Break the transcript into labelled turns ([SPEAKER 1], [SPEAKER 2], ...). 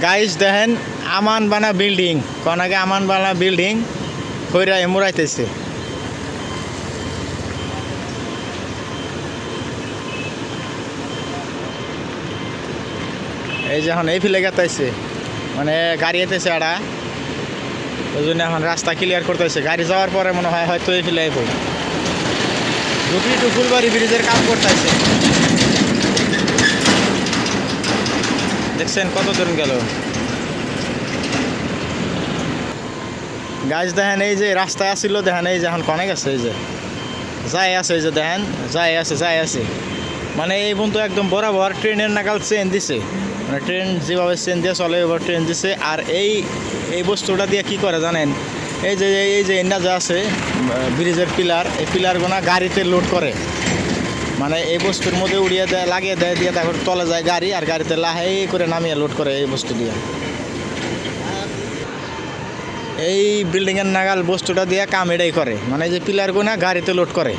[SPEAKER 1] Guys দেখেন আমান বানা building কনাকে আমান বানা বিল্ডিং কইরা এমুরাইতেছে। এই যে এখন এই ফিলে গেতাইছে মানে গাড়ি এতেছে আড়া, ওই জন্য এখন রাস্তা ক্লিয়ার করতেছে। গাড়ি যাওয়ার পরে মনে হয় হয়তো এই ফিলে আইব। ঢুকি টু ফুলবাড়ি ব্রিজের কাজ করতেছে, দেখছেন কত দূর গেল। গাছ দেখেন এই যে রাস্তায় আসছিল, দেখেন এই যে এখন কনে গেছে, এই যে যাই আছে, এই যে দেখেন যাই আছে মানে এই বন্ধু একদম বরাবর ট্রেনের নাগাল চেন দিছে, মানে ট্রেন যেভাবে চেন দিয়ে চলে ওইভাবে ট্রেন দিছে। আর এই বস্তুটা দিয়ে কি করে জানেন, এই যে এন্ডা যা আছে ব্রিজের পিলার, এই পিলারগুলো গাড়িতে লোড করে, মানে এই বস্তুর মধ্যে উড়িয়ে দেয়, লাগিয়ে দেয়, দিয়ে তারপর তলে যায় গাড়ি, আর গাড়িতে লাহাই করে নামিয়ে লোড করে এই বস্তু দিয়ে। এই বিল্ডিংয়ের নাগাল বস্তুটা দিয়ে কাম এটাই করে, মানে এই যে পিলারগুলো গাড়িতে লোড করে।